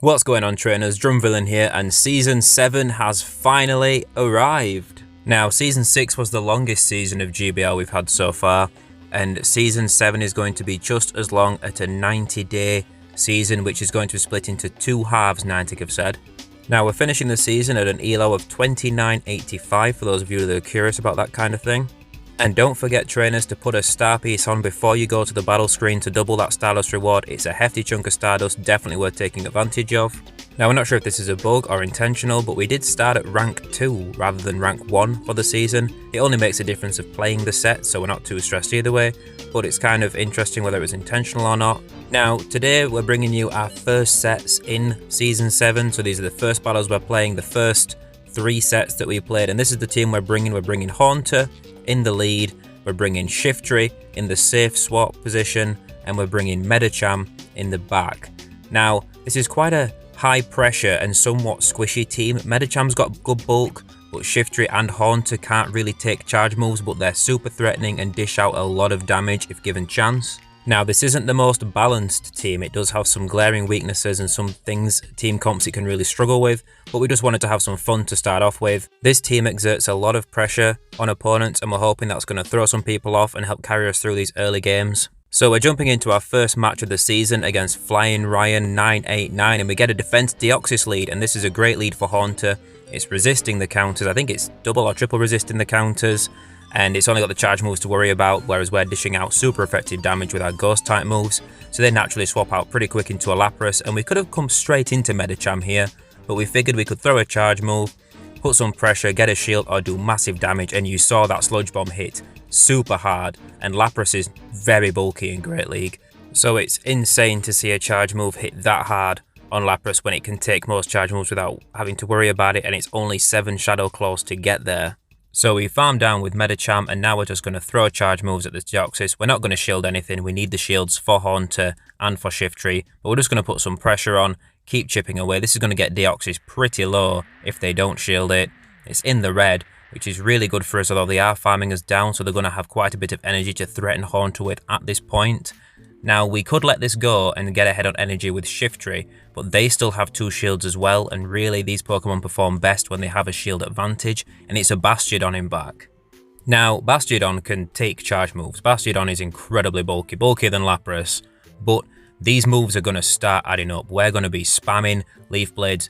What's going on, trainers? Drumvillain here, and Season 7 has finally arrived. Now, Season 6 was the longest season of GBL we've had so far, and Season 7 is going to be just as long at a 90-day season, which is going to be split into two halves, Niantic have said. Now, we're finishing the season at an ELO of 29.85 for those of you that are curious about that kind of thing. And don't forget, trainers, to put a star piece on before you go to the battle screen to double that Stardust reward. It's a hefty chunk of Stardust, definitely worth taking advantage of. Now, we're not sure if this is a bug or intentional, but we did start at rank 2 rather than rank 1 for the season. It only makes a difference of playing the set, so we're not too stressed either way, but it's kind of interesting whether it was intentional or not. Now, today we're bringing you our first sets in Season 7, so these are the first battles we're playing, the first 3 sets that we played, and this is the team we're bringing. We're bringing Haunter in the lead, we're bringing Shiftry in the safe swap position, and we're bringing Medicham in the back. Now, this is quite a high pressure and somewhat squishy team. Medicham's got good bulk, but Shiftry and Haunter can't really take charge moves, but they're super threatening and dish out a lot of damage if given chance. Now, this isn't the most balanced team. It does have some glaring weaknesses and some things team comps it can really struggle with, but we just wanted to have some fun to start off with. This team exerts a lot of pressure on opponents, and we're hoping that's going to throw some people off and help carry us through these early games. So we're jumping into our first match of the season against Flying Ryan 989, and we get a Defense Deoxys lead, and this is a great lead for Haunter. It's resisting the counters. I think it's double or triple resisting the counters, and it's only got the charge moves to worry about, whereas we're dishing out super effective damage with our ghost type moves, so they naturally swap out pretty quick into a Lapras, and we could have come straight into Medicham here, but we figured we could throw a charge move, put some pressure, get a shield, or do massive damage, and you saw that Sludge Bomb hit super hard, and Lapras is very bulky in Great League, so it's insane to see a charge move hit that hard on Lapras when it can take most charge moves without having to worry about it, and it's only 7 Shadow Claws to get there. So we farmed down with Medicham, and now we're just going to throw charge moves at this Deoxys. We're not going to shield anything. We need the shields for Haunter and for Shiftry, but we're just going to put some pressure on, keep chipping away. This is going to get Deoxys pretty low if they don't shield it. It's in the red, which is really good for us, although they are farming us down, so they're going to have quite a bit of energy to threaten Haunter with at this point. Now, we could let this go and get ahead on energy with Shiftry, but they still have 2 shields as well, and really these Pokemon perform best when they have a shield advantage, and it's a Bastiodon in back. Now, Bastiodon can take charge moves. Bastiodon is incredibly bulky, bulkier than Lapras, but these moves are going to start adding up. We're going to be spamming Leaf Blades,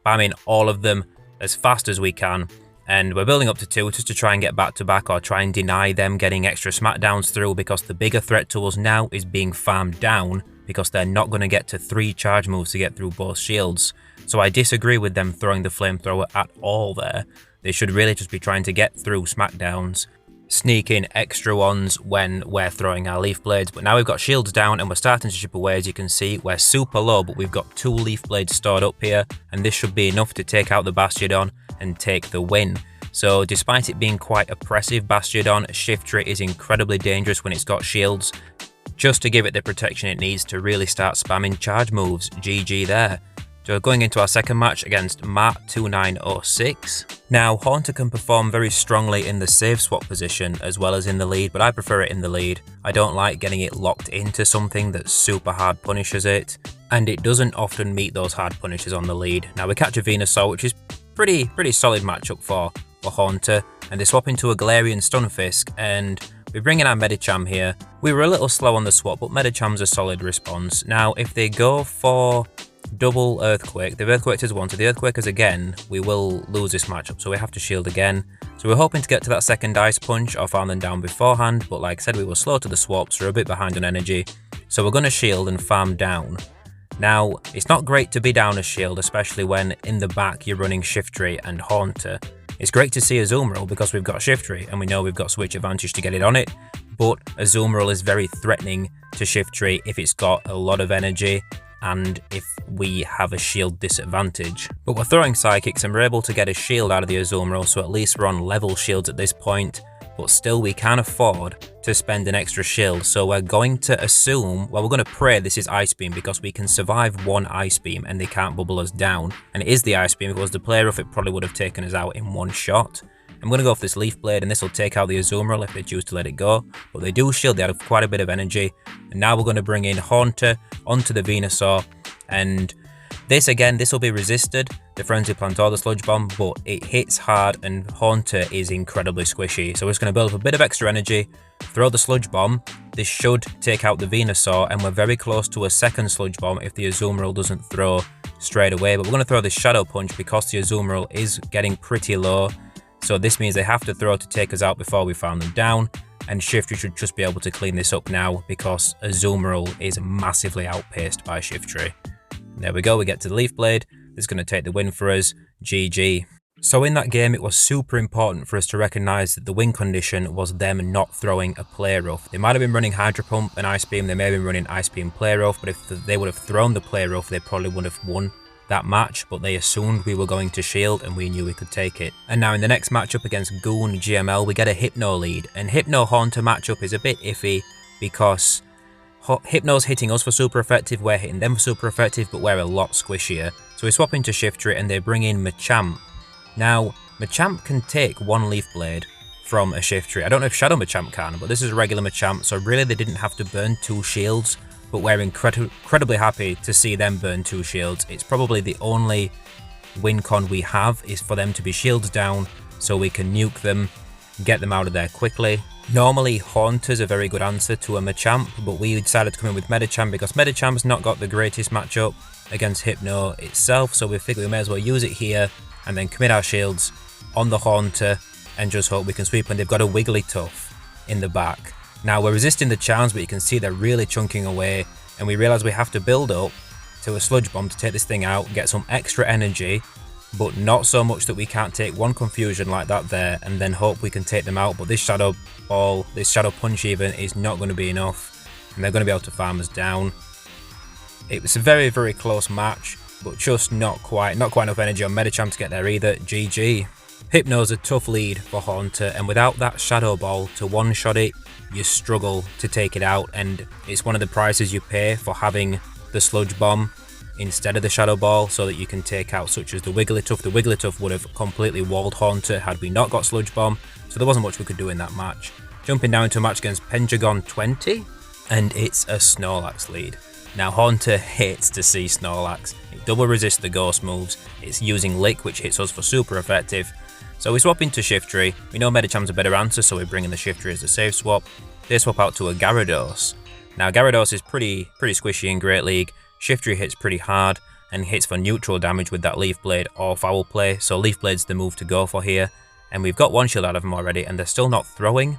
spamming all of them as fast as we can, and we're building up to 2 just to try and get back-to-back or try and deny them getting extra smackdowns through, because the bigger threat to us now is being farmed down because they're not going to get to 3 charge moves to get through both shields. So I disagree with them throwing the flamethrower at all there. They should really just be trying to get through smackdowns, sneak in extra ones when we're throwing our Leaf Blades. But now we've got shields down and we're starting to chip away. As you can see, we're super low, but we've got 2 Leaf Blades stored up here, and this should be enough to take out the Bastiodon and take the win. So despite it being quite oppressive, Bastiodon, Shiftry is incredibly dangerous when it's got shields, just to give it the protection it needs to really start spamming charge moves. GG there. So going into our second match against Matt2906. Now, Haunter can perform very strongly in the save swap position as well as in the lead, but I prefer it in the lead. I don't like getting it locked into something that super hard punishes it, and it doesn't often meet those hard punishes on the lead. Now we catch a Venusaur, which is pretty solid matchup for Haunter, and they swap into a Galarian Stunfisk, and we bring in our Medicham here. We were a little slow on the swap, but Medicham's a solid response. Now, if they go for double Earthquake, they've Earthquaked us once, if they Earthquake us again, we will lose this matchup, so we have to shield again. So we're hoping to get to that second Ice Punch or farm them down beforehand, but like I said, we were slow to the swaps, we're a bit behind on energy, so we're going to shield and farm down. Now, it's not great to be down a shield, especially when in the back you're running Shiftry and Haunter. It's great to see Azumarill because we've got Shiftry and we know we've got switch advantage to get it on it, but Azumarill is very threatening to Shiftry if it's got a lot of energy and if we have a shield disadvantage. But we're throwing Psychics and we're able to get a shield out of the Azumarill, so at least we're on level shields at this point, but still we can afford to spend an extra shield, so we're going to assume, well, we're going to pray this is Ice Beam because we can survive 1 Ice Beam and they can't bubble us down, and it is the Ice Beam. If it was the play rough, it probably would have taken us out in 1 shot. I'm going to go for this Leaf Blade, and this will take out the Azumarill if they choose to let it go, but they do shield, they have quite a bit of energy, and now we're going to bring in Haunter onto the Venusaur, and This will be resisted, the Frenzy Plant or the Sludge Bomb, but it hits hard and Haunter is incredibly squishy. So we're just going to build up a bit of extra energy, throw the Sludge Bomb. This should take out the Venusaur, and we're very close to a second Sludge Bomb if the Azumarill doesn't throw straight away. But we're going to throw the Shadow Punch because the Azumarill is getting pretty low. So this means they have to throw to take us out before we farm them down. And Shiftry should just be able to clean this up now because Azumarill is massively outpaced by Shiftry. There we go, we get to the Leaf Blade. This is going to take the win for us. GG. So in that game, it was super important for us to recognise that the win condition was them not throwing a Play Rough. They might have been running Hydro Pump and Ice Beam, they may have been running Ice Beam Play Rough, but if they would have thrown the Play Rough, they probably would have won that match, but they assumed we were going to shield and we knew we could take it. And now in the next matchup against Goon GML, we get a Hypno lead, and Hypno Haunter matchup is a bit iffy because Hypno's hitting us for super effective, we're hitting them for super effective, but we're a lot squishier. So we swap into Shiftry and they bring in Machamp. Now, Machamp can take one Leaf Blade from a Shiftry. I don't know if Shadow Machamp can, but this is a regular Machamp, so really they didn't have to burn 2 shields, but we're incredibly happy to see them burn 2 shields. It's probably the only win con we have is for them to be shields down, so we can nuke them, get them out of there quickly. Normally, Haunter's a very good answer to a Machamp, but we decided to come in with Medicham because Medichamp's not got the greatest matchup against Hypno itself, so we figured we may as well use it here and then commit our shields on the Haunter and just hope we can sweep. And they've got a Wigglytuff in the back. Now, we're resisting the charms, but you can see they're really chunking away, and we realise we have to build up to a Sludge Bomb to take this thing out, get some extra energy, but not so much that we can't take one Confusion like that there and then hope we can take them out. But this Shadow Ball, this Shadow Punch even, is not going to be enough, and they're going to be able to farm us down. It was a very, very close match, but just not quite enough energy on Medicham to get there either. GG. Hypno's a tough lead for Haunter, and without that Shadow Ball to one-shot it, you struggle to take it out, and it's one of the prices you pay for having the Sludge Bomb instead of the Shadow Ball, so that you can take out such as the Wigglytuff. The Wigglytuff would have completely walled Haunter had we not got Sludge Bomb, so there wasn't much we could do in that match. Jumping down into a match against Pendragon 20, and it's a Snorlax lead. Now Haunter hates to see Snorlax. It double resists the ghost moves, it's using Lick which hits us for super effective. So we swap into Shiftry. We know Medicham's a better answer, so we bring in the Shiftry as a safe swap. They swap out to a Gyarados. Now Gyarados is pretty squishy in Great League. Shiftry hits pretty hard and hits for neutral damage with that Leaf Blade or Foul Play, so Leaf Blade's the move to go for here. And we've got one shield out of them already, and they're still not throwing.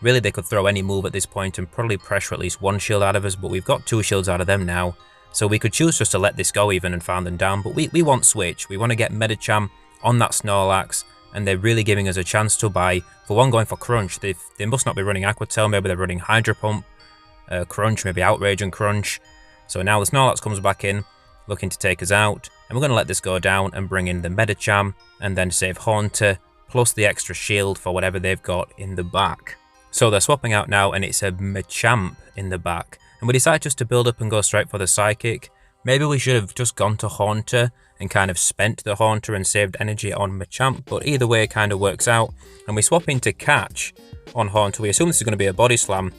Really, they could throw any move at this point and probably pressure at least one shield out of us, but we've got 2 shields out of them now. So we could choose just to let this go even and farm them down, but we want switch. We want to get Medicham on that Snorlax, and they're really giving us a chance to buy. For one, going for Crunch. They must not be running Aqua Tail, maybe they're running Hydro Pump, Crunch, maybe Outrage and Crunch. So now the Snorlax comes back in, looking to take us out, and we're going to let this go down and bring in the Medicham, and then save Haunter, plus the extra shield for whatever they've got in the back. So they're swapping out now, and it's a Machamp in the back. And we decide just to build up and go straight for the Psychic. Maybe we should have just gone to Haunter and kind of spent the Haunter and saved energy on Machamp, but either way it kind of works out. And we swap into Catch on Haunter. We assume this is going to be a Body Slam,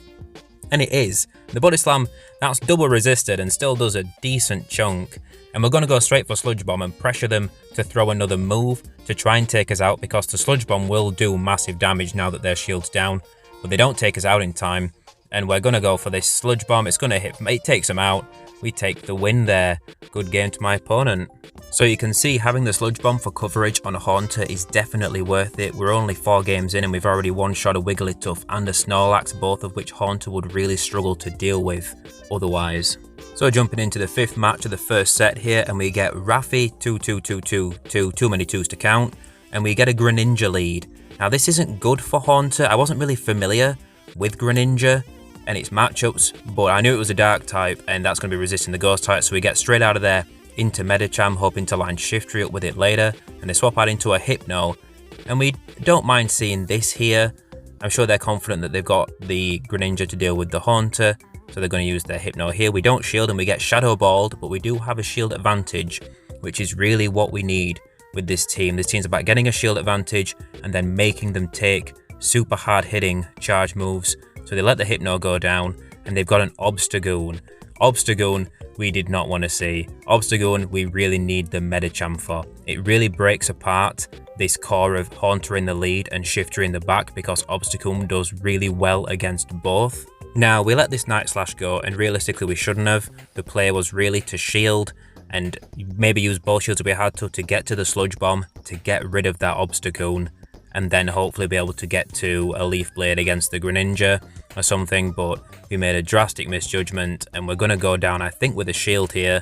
and it is. The Body Slam, that's double resisted and still does a decent chunk. And we're going to go straight for Sludge Bomb and pressure them to throw another move to try and take us out, because the Sludge Bomb will do massive damage now that their shield's down. But they don't take us out in time, and we're going to go for this Sludge Bomb. It's going to hit, it takes them out. We take the win there. Good game to my opponent. So you can see having the Sludge Bomb for coverage on a Haunter is definitely worth it. We're only 4 games in and we've already one-shot a Wigglytuff and a Snorlax, both of which Haunter would really struggle to deal with otherwise. So jumping into the 5th match of the first set here, and we get Raffi 2-2-2-2, too many 2s to count, and we get a Greninja lead. Now this isn't good for Haunter. I wasn't really familiar with Greninja and its matchups, but I knew it was a dark type and that's going to be resisting the ghost type, so we get straight out of there into Medicham, hoping to line Shiftry up with it later, and they swap out into a Hypno, and we don't mind seeing this here. I'm sure they're confident that they've got the Greninja to deal with the Haunter, so they're going to use their Hypno here. We don't shield and we get Shadow Balled, but we do have a shield advantage, which is really what we need with this team. This team's about getting a shield advantage and then making them take super hard hitting charge moves. So they let the Hypno go down, and they've got an Obstagoon. Obstagoon, we did not want to see. Obstagoon, we really need the Medicham for. It really breaks apart this core of Haunter in the lead and Shiftry in the back because Obstagoon does really well against both. Now, we let this Night Slash go, and realistically we shouldn't have. The play was really to shield and maybe use both shields if we had to get to the Sludge Bomb, to get rid of that Obstagoon, and then hopefully be able to get to a Leaf Blade against the Greninja or something, but we made a drastic misjudgment, and we're going to go down, I think, with a shield here.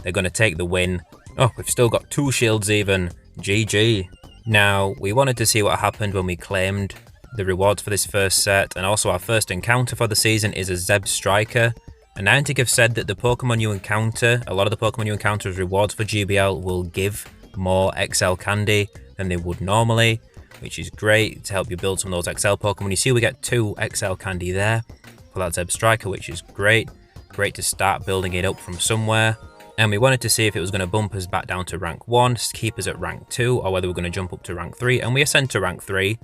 They're going to take the win. Oh, we've still got 2 shields even. GG. Now, we wanted to see what happened when we claimed the rewards for this first set, and also our first encounter for the season is a Zeb Striker. And Niantic have said that the Pokemon you encounter, a lot of the Pokemon you encounter as rewards for GBL will give more XL candy than they would normally, which is great to help you build some of those XL Pokemon. You see we get 2 XL candy there for that Zeb Striker, which is great. Great to start building it up from somewhere. And we wanted to see if it was going to bump us back down to rank 1, keep us at rank 2, or whether we're going to jump up to rank 3. And we ascend to rank 3.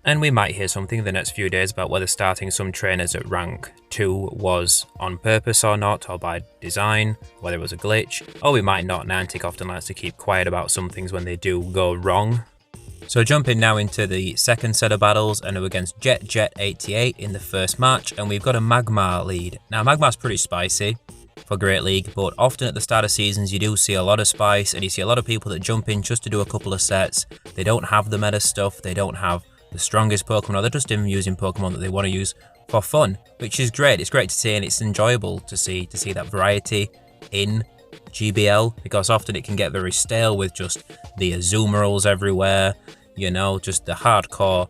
And we might hear something in the next few days about whether starting some trainers at rank 2 was on purpose or not, or by design, whether it was a glitch, or we might not. Niantic often likes to keep quiet about some things when they do go wrong. So jumping now into the second set of battles, and we're against Jet88 in the first match, and we've got a Magmar lead. Now Magmar's pretty spicy for Great League, but often at the start of seasons you do see a lot of spice, and you see a lot of people that jump in just to do a couple of sets. They don't have the meta stuff, they don't have the strongest Pokemon, or they're just even using Pokemon that they want to use for fun, which is great. It's great to see, and it's enjoyable to see that variety in GBL, because often it can get very stale with just the Azumarill everywhere, you know, just the hardcore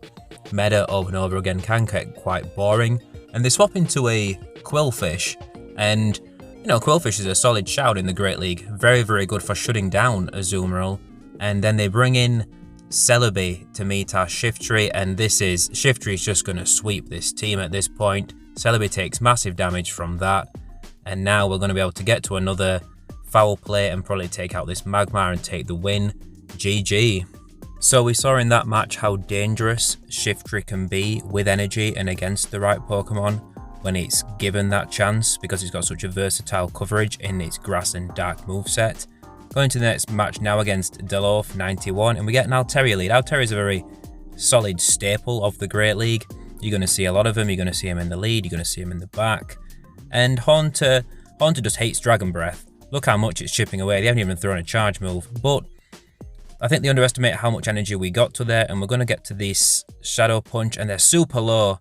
meta over and over again can get quite boring. And they swap into a Quillfish, and you know, Quillfish is a solid shout in the Great League, very, very good for shutting down Azumarill. And then they bring in Celebi to meet our Shiftry, and Shiftry is just going to sweep this team at this point. Celebi takes massive damage from that, and now we're going to be able to get to another foul play and probably take out this Magmar and take the win. GG. So we saw in that match how dangerous Shiftry can be with energy and against the right Pokemon when it's given that chance, because it's got such a versatile coverage in its Grass and Dark moveset. Going to the next match now against Deloaf91, and we get an Altaria lead. Altaria is a very solid staple of the Great League. You're going to see a lot of them. You're going to see him in the lead. You're going to see him in the back. And Haunter just hates Dragon Breath. Look how much it's chipping away. They haven't even thrown a charge move. But I think they underestimate how much energy we got to there, and we're going to get to this Shadow Punch, and they're super low.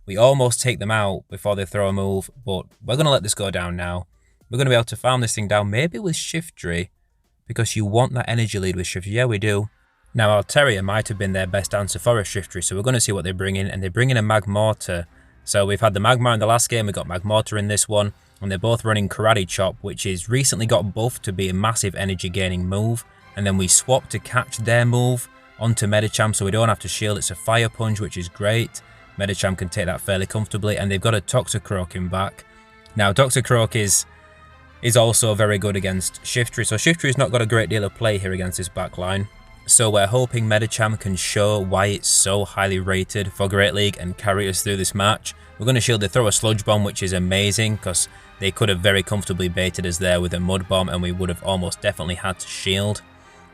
We almost take them out before they throw a move, but we're going to let this go down now. We're going to be able to farm this thing down, maybe with Shiftry, because you want that energy lead with Shiftry. Yeah, we do. Now, Altaria might have been their best answer for a Shiftry, so we're going to see what they bring in, and they bring in a Magmortar. So we've had the Magmar in the last game, we've got Magmortar in this one, and they're both running Karate Chop, which is recently got buffed to be a massive energy gaining move, and then we swap to catch their move onto Medicham, so we don't have to shield. It's a Fire Punch, which is great. Medicham can take that fairly comfortably, and they've got a Toxicroak in back. Now, Toxicroak is also very good against Shiftry, so Shiftry's not got a great deal of play here against this back line. So we're hoping Medicham can show why it's so highly rated for Great League and carry us through this match. We're going to shield. They throw a Sludge Bomb, which is amazing, because they could have very comfortably baited us there with a Mud Bomb, and we would have almost definitely had to shield.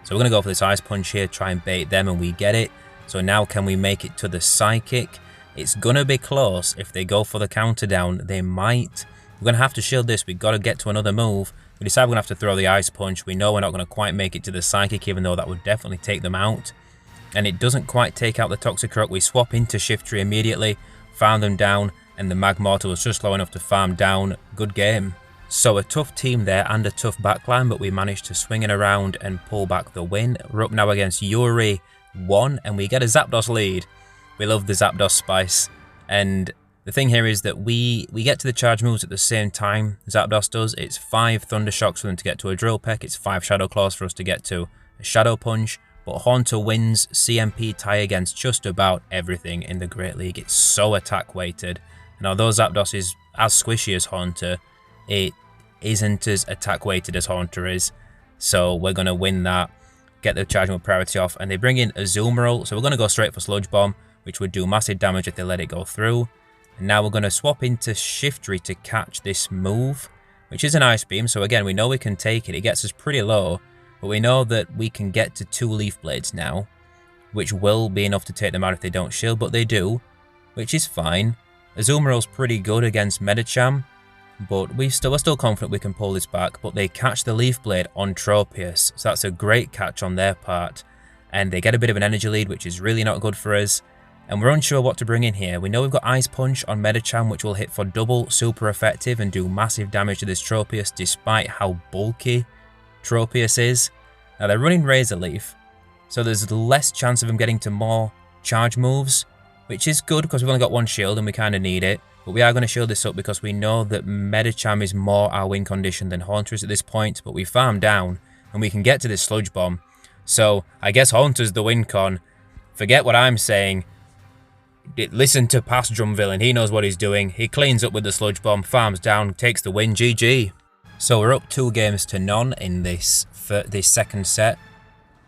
So we're going to go for this Ice Punch here, try and bait them, and we get it. So now can we make it to the Psychic? It's going to be close. If they go for the counter down, they might. We're going to have to shield this. We've got to get to another move. We decide we're going to have to throw the Ice Punch. We know we're not going to quite make it to the Psychic, even though that would definitely take them out. And it doesn't quite take out the Toxicroak. We swap into Shiftry immediately, farm them down, and the Magmortar was just slow enough to farm down. Good game. So a tough team there and a tough backline, but we managed to swing it around and pull back the win. We're up now against Yuri1, and we get a Zapdos lead. We love the Zapdos spice, and the thing here is that we get to the charge moves at the same time Zapdos does. It's 5 Thunder Shocks for them to get to a Drill Peck, it's 5 Shadow Claws for us to get to a Shadow Punch, but Haunter wins CMP tie against just about everything in the Great League. It's so attack weighted, and although Zapdos is as squishy as Haunter, it isn't as attack weighted as Haunter is, so we're going to win that, get the charge move priority off, and they bring in Azumarill, so we're going to go straight for Sludge Bomb, which would do massive damage if they let it go through. And now we're going to swap into Shiftry to catch this move. which is an Ice Beam. So again, we know we can take it. It gets us pretty low, but we know that we can get to 2 Leaf Blades now, which will be enough to take them out if they don't shield, but they do, which is fine. Azumarill's pretty good against Medicham, but we're still confident we can pull this back, but they catch the Leaf Blade on Tropius, so that's a great catch on their part, and they get a bit of an energy lead, which is really not good for us, and we're unsure what to bring in here. We know we've got Ice Punch on Medicham, which will hit for double, super effective, and do massive damage to this Tropius, despite how bulky Tropius is. Now they're running Razor Leaf, so there's less chance of him getting to more charge moves, which is good because we've only got 1 shield and we kind of need it. But we are going to shield this up because we know that Medicham is more our win condition than Haunter is at this point, but we farm down and we can get to this Sludge Bomb. So I guess Haunter's the win con. Forget what I'm saying. Listen to past Drum Villain, he knows what he's doing. He cleans up with the Sludge Bomb, farms down, takes the win, GG. So we're up 2 games to none in this second set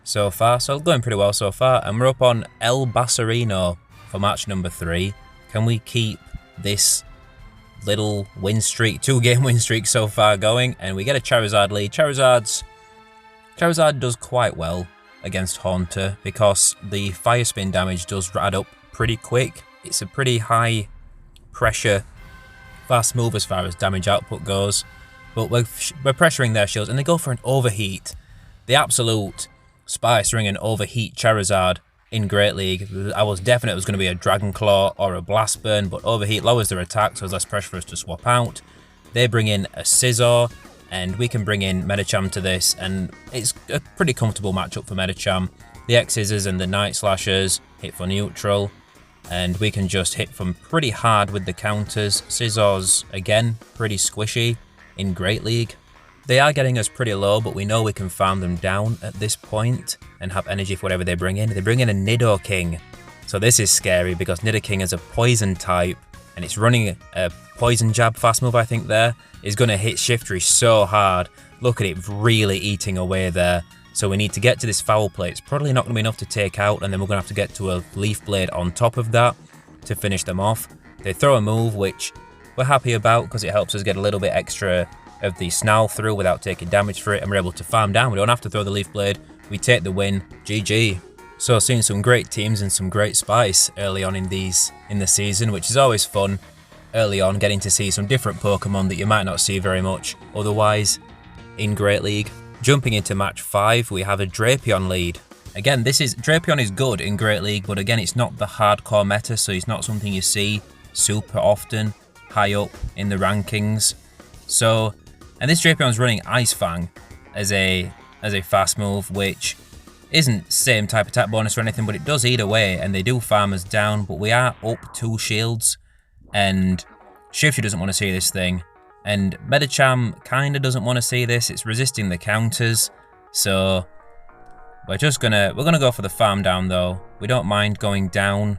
so far, so going pretty well so far, and we're up on El Basarino for match number 3. Can we keep this little win streak, 2-game win streak so far going? And we get a Charizard lead. Charizard does quite well against Haunter because the Fire Spin damage does add up pretty quick. It's a pretty high pressure fast move as far as damage output goes, but we're pressuring their shields and they go for an Overheat. The absolute Spice Ring and Overheat Charizard in Great League. I was definite it was going to be a Dragon Claw or a Blast Burn, but Overheat lowers their attack, so there's less pressure for us to swap out. They bring in a Scizor, and we can bring in Medicham to this, and it's a pretty comfortable matchup for Medicham. The X-Scissors and the Night Slashers hit for neutral, and we can just hit them pretty hard with the counters. Scizor's, again, pretty squishy in Great League. They are getting us pretty low, but we know we can farm them down at this point and have energy for whatever they bring in. They bring in a Nidoking. So this is scary because Nidoking is a poison type and it's running a poison jab fast move, I think there. Is going to hit Shiftry so hard. Look at it really eating away there. So we need to get to this Foul Play. It's probably not going to be enough to take out, and then we're going to have to get to a Leaf Blade on top of that to finish them off. They throw a move, which we're happy about because it helps us get a little bit extra of the Snarl through without taking damage for it, and we're able to farm down. We don't have to throw the Leaf Blade. We take the win. GG. So seeing some great teams and some great spice early on in the season, which is always fun. Early on, getting to see some different Pokemon that you might not see very much otherwise in Great League. Jumping into match 5, we have a Drapion lead. Again, Drapion is good in Great League, but again, it's not the hardcore meta, so it's not something you see super often high up in the rankings. So, and this Drapion's running Ice Fang as a fast move, which isn't same type attack bonus or anything, but it does eat away, and they do farm us down, but we are up 2 shields, and Shiftry doesn't want to see this thing, and Medicham kind of doesn't want to see this. It's resisting the counters, so we're gonna go for the farm down though. We don't mind going down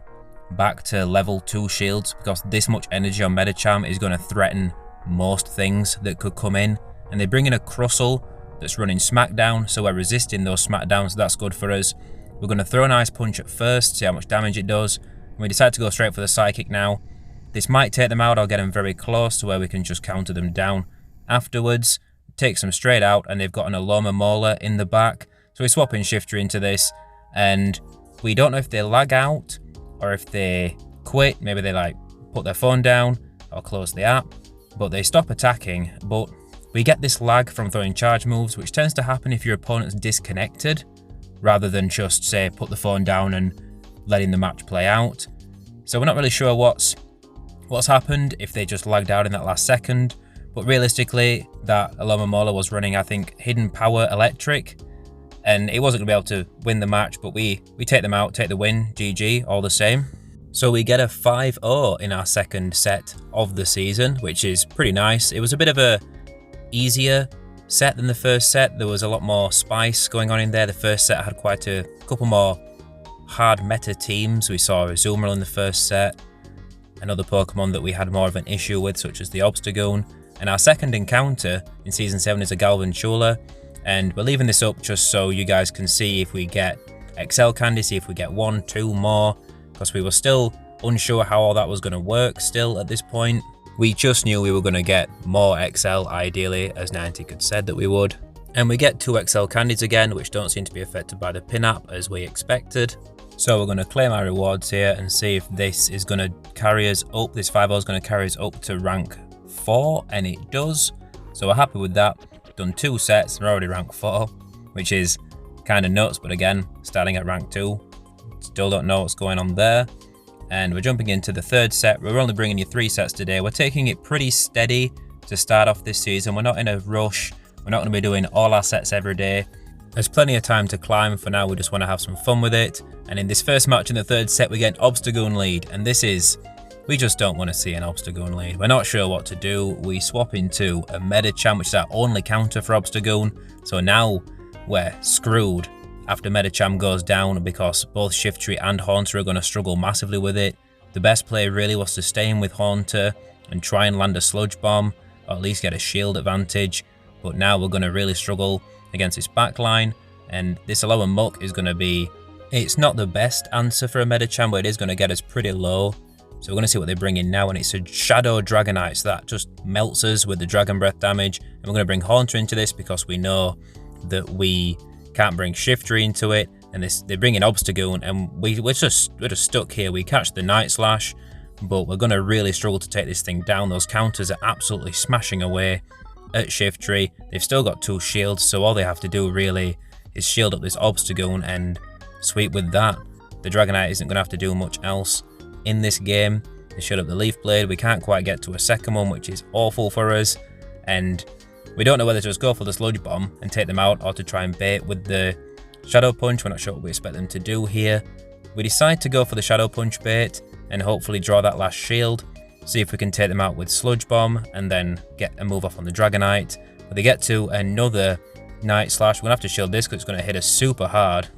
back to level 2 shields because this much energy on Medicham is going to threaten most things that could come in, and they bring in a Crustle that's running Smackdown, so we're resisting those Smackdowns, so that's good for us. We're going to throw an Ice Punch at first, see how much damage it does, and we decide to go straight for the Psychic now. This might take them out, I'll get them very close to where we can just counter them down afterwards. Takes them straight out, and they've got an Aloma Mola in the back, so we're swapping Shiftry into this, and we don't know if they lag out or if they quit. Maybe they like put their phone down or close the app, but they stop attacking. But we get this lag from throwing charge moves, which tends to happen if your opponent's disconnected, rather than just, say, put the phone down and letting the match play out. So we're not really sure what's happened, if they just lagged out in that last second. But realistically, that Aloma Mola was running, I think, Hidden Power Electric, and it wasn't going to be able to win the match, but we take them out, take the win, GG, all the same. So we get a 5-0 in our second set of the season, which is pretty nice. It was a bit of a easier set than the first set. There was a lot more spice going on in there. The first set had quite a couple more hard meta teams. We saw Azumarill in the first set, another Pokemon that we had more of an issue with, such as the Obstagoon. And our second encounter in Season 7 is a Galvantula, and we're leaving this up just so you guys can see if we get XL Candy, see if we get 1, 2 more, because we were still unsure how all that was going to work still at this point. We just knew we were going to get more XL ideally, as Niantic had said that we would. And we get 2 XL candies again, which don't seem to be affected by the pin app as we expected. So we're going to claim our rewards here and see if this is going to carry us up. This 5-0 is going to carry us up to rank 4, and it does. So we're happy with that. Done 2 sets, we're already rank 4, which is kind of nuts, but again, starting at rank 2. Still don't know what's going on there. And we're jumping into the 3rd set. We're only bringing you 3 sets today. We're taking it pretty steady to start off this season. We're not in a rush. We're not going to be doing all our sets every day. There's plenty of time to climb. For now, we just want to have some fun with it. And in this first match in the 3rd set, we get an Obstagoon lead. And this is, we just don't want to see an Obstagoon lead. We're not sure what to do. We swap into a Medicham, which is our only counter for Obstagoon. So now we're screwed after Medicham goes down, because both Shiftry and Haunter are going to struggle massively with it. The best play really was to stay in with Haunter and try and land a Sludge Bomb, or at least get a shield advantage. But now we're going to really struggle against its backline, and this Alolan Muck is going to be, it's not the best answer for a Medicham, but it is going to get us pretty low. So we're going to see what they bring in now, and it's a Shadow Dragonite, so that just melts us with the Dragon Breath damage. And we're going to bring Haunter into this because we know that we can't bring Shiftry into it, and they bring in Obstagoon, and we're just stuck here. We catch the Night Slash, but we're going to really struggle to take this thing down. Those counters are absolutely smashing away at Shiftry. They've still got 2 shields, so all they have to do really is shield up this Obstagoon and sweep with that. The Dragonite isn't going to have to do much else in this game. They shield up the Leaf Blade. We can't quite get to a second one, which is awful for us, and we don't know whether to just go for the Sludge Bomb and take them out, or to try and bait with the Shadow Punch. We're not sure what we expect them to do here. We decide to go for the Shadow Punch bait and hopefully draw that last shield, see if we can take them out with Sludge Bomb and then get a move off on the Dragonite. But they get to another Night Slash. We're going to have to shield this because it's going to hit us super hard.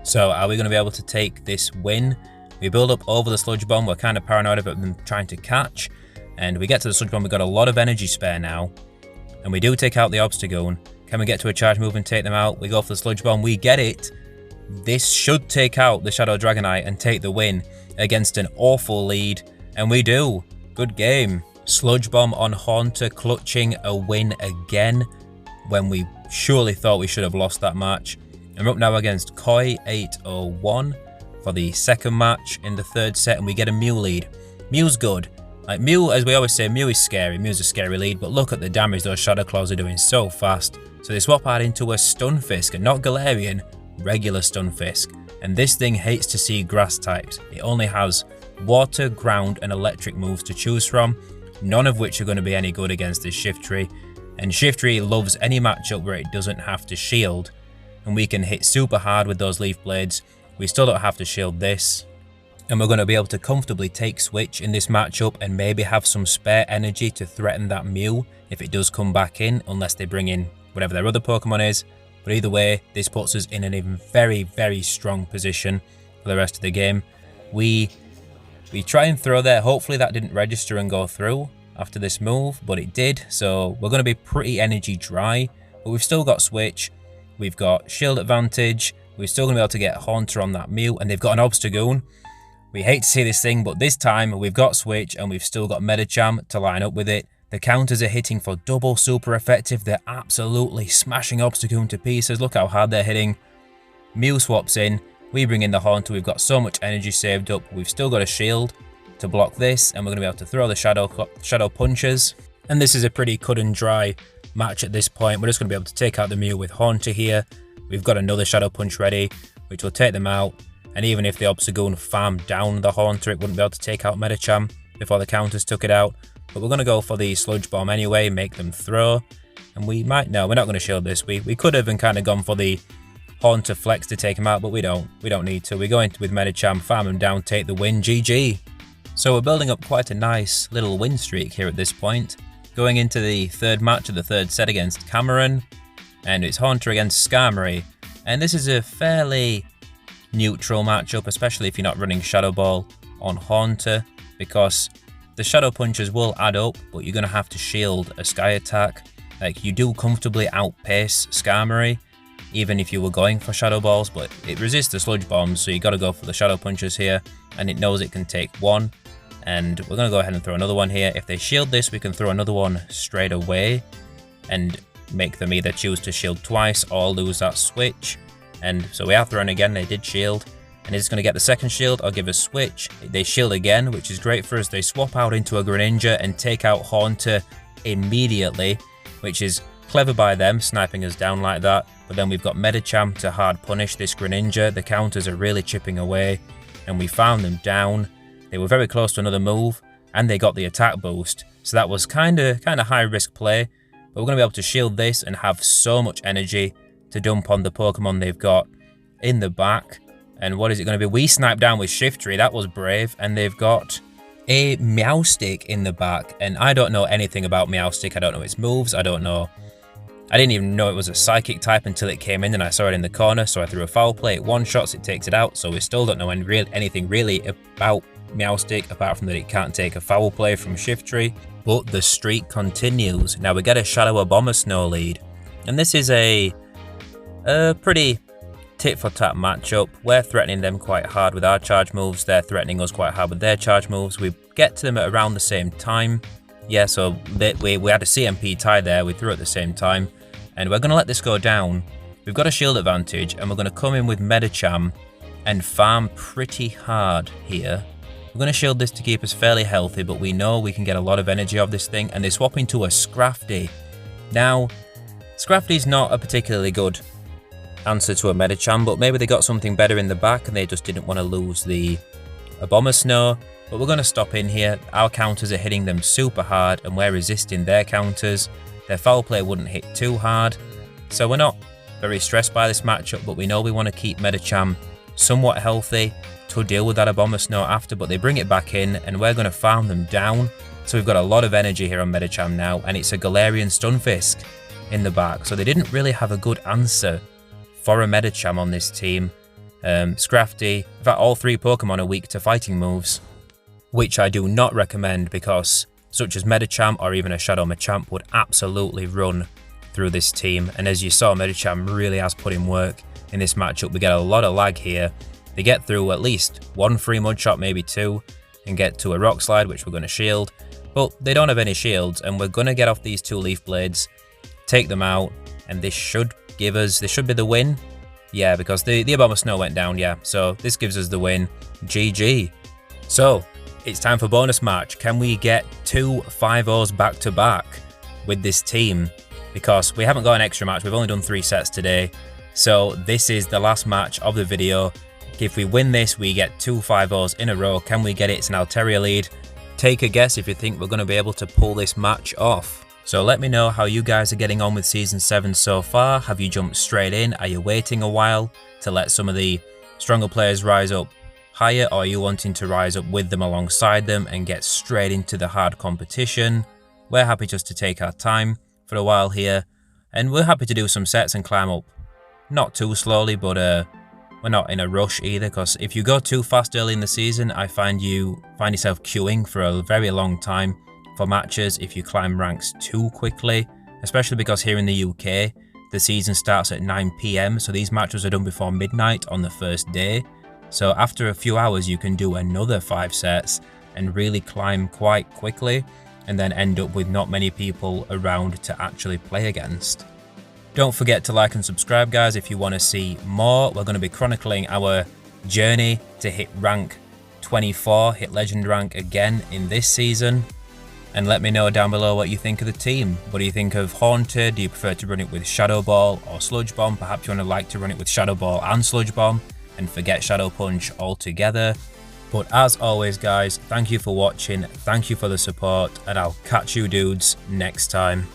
So are we going to be able to take this win? We build up over the Sludge Bomb. We're kind of paranoid about them trying to catch. And we get to the Sludge Bomb. We've got a lot of energy spare now. And we do take out the Obstagoon. Can we get to a charge move and take them out? We go for the Sludge Bomb. We get it. This should take out the Shadow Dragonite and take the win against an awful lead. And we do. Good game. Sludge Bomb on Haunter, clutching a win again when we surely thought we should have lost that match. And we're up now against Koi 801 for the 2nd match in the 3rd set, and we get a Mew lead. Mew's good. Like Mew, as we always say, Mew is scary. Mew's a scary lead, but look at the damage those Shadow Claws are doing so fast. So they swap out into a Stunfisk, and not Galarian, regular Stunfisk. And this thing hates to see grass types. It only has water, ground, and electric moves to choose from, none of which are going to be any good against this Shiftry. And Shiftry loves any matchup where it doesn't have to shield, and we can hit super hard with those Leaf Blades. We still don't have to shield this. And we're going to be able to comfortably take Switch in this matchup and maybe have some spare energy to threaten that Mew if it does come back in, unless they bring in whatever their other Pokemon is. But either way, this puts us in an even very, very strong position for the rest of the game. We try and throw there. Hopefully that didn't register and go through after this move, but it did. So we're going to be pretty energy dry, but we've still got Switch. We've got shield advantage. We're still going to be able to get Haunter on that Mew, and they've got an Obstagoon. We hate to see this thing, but this time we've got Switch and we've still got Medicham to line up with it. The counters are hitting for double super effective. They're absolutely smashing Obstagoon to pieces. Look how hard they're hitting. Mew swaps in. We bring in the Haunter. We've got so much energy saved up. We've still got a shield to block this, and we're going to be able to throw the Shadow Punches. And this is a pretty cut and dry match at this point. We're just going to be able to take out the Mew with Haunter here. We've got another Shadow Punch ready, which will take them out. And even if the Obstagoon farmed down the Haunter, it wouldn't be able to take out Medicham before the counters took it out. But we're going to go for the Sludge Bomb anyway, make them throw. And we might, no, we're not going to shield this. We could have and kind of gone for the Haunter Flex to take him out, but we don't need to. We go in with Medicham, farm him down, take the win, GG. So we're building up quite a nice little win streak here at this point. Going into the 3rd match of the 3rd set against Cameron. And it's Haunter against Skarmory. And this is a fairly neutral matchup, especially if you're not running Shadow Ball on Haunter, because the Shadow Punches will add up, but you're going to have to shield a Sky Attack. Like, you do comfortably outpace Skarmory, even if you were going for Shadow Balls, but it resists the Sludge Bombs, so you got to go for the Shadow Punches here, and it knows it can take one. And we're going to go ahead and throw another one here. If they shield this, we can throw another one straight away and make them either choose to shield twice or lose that switch. And so we are throwing again, they did shield. And he's going to get the second shield or give a switch. They shield again, which is great for us. They swap out into a Greninja and take out Haunter immediately, which is clever by them, sniping us down like that. But then we've got Medicham to hard punish this Greninja. The counters are really chipping away, and we found them down. They were very close to another move, and they got the attack boost. So that was kind of high risk play. But we're going to be able to shield this and have so much energy to dump on the Pokemon they've got in the back. And what is it going to be? We sniped down with Shiftry. That was brave. And they've got a Meowstic in the back. And I don't know anything about Meowstic. I don't know its moves. I don't know. I didn't even know it was a psychic type until it came in and I saw it in the corner. So I threw a foul play. It one-shots, it takes it out. So we still don't know anything really about Meowstic, apart from that it can't take a foul play from Shiftry. But the streak continues. Now we get a Shadow Abomasnow lead. And this is a pretty tit-for-tat matchup. We're threatening them quite hard with our charge moves. They're threatening us quite hard with their charge moves. We get to them at around the same time. Yeah, so we had a CMP tie there. We threw at the same time. And we're going to let this go down. We've got a shield advantage, and we're going to come in with Medicham and farm pretty hard here. We're going to shield this to keep us fairly healthy, but we know we can get a lot of energy off this thing, and they swap into a Scrafty. Now, Scrafty's not a particularly good answer to a Medicham, but maybe they got something better in the back and they just didn't want to lose the Abomasnow. But we're going to stop in here. Our counters are hitting them super hard, and we're resisting their counters. Their foul play wouldn't hit too hard, so we're not very stressed by this matchup, but we know we want to keep Medicham somewhat healthy to deal with that Abomasnow after, but they bring it back in, and we're going to farm them down. So we've got a lot of energy here on Medicham now, and it's a Galarian Stunfisk in the back, so they didn't really have a good answer for a Medicham on this team. Scrafty, in fact all three Pokemon are weak to fighting moves, which I do not recommend, because such as Medicham or even a Shadow Machamp would absolutely run through this team. And as you saw, Medicham really has put in work in this matchup. We get a lot of lag here. They get through at least one free mud shot, maybe two, and get to a rock slide, which we're going to shield. But they don't have any shields, and we're going to get off these two leaf blades, take them out, and this should be the win. Yeah, because the Abomasnow went down, yeah. So this gives us the win. GG. So it's time for bonus match. Can we get 2 5-0s back to back with this team? Because we haven't got an extra match. We've only done 3 sets today. So this is the last match of the video. If we win this, we get 2 5-0s in a row. Can we get it? It's an Altaria lead. Take a guess if you think we're going to be able to pull this match off. So let me know how you guys are getting on with Season 7 so far. Have you jumped straight in? Are you waiting a while to let some of the stronger players rise up higher? Or are you wanting to rise up with them alongside them and get straight into the hard competition? We're happy just to take our time for a while here. And we're happy to do some sets and climb up. Not too slowly, but we're not in a rush either, because if you go too fast early in the season, I find yourself queuing for a very long time for matches if you climb ranks too quickly, especially because here in the UK, the season starts at 9 PM, so these matches are done before midnight on the first day. So after a few hours, you can do another 5 sets and really climb quite quickly, and then end up with not many people around to actually play against. Don't forget to like and subscribe, guys, if you want to see more. We're going to be chronicling our journey to hit rank 24, hit legend rank again in this season. And let me know down below what you think of the team. What do you think of Haunted? Do you prefer to run it with Shadow Ball or Sludge Bomb? Perhaps you want to like to run it with Shadow Ball and Sludge Bomb and forget Shadow Punch altogether. But as always, guys, thank you for watching, thank you for the support, and I'll catch you dudes next time.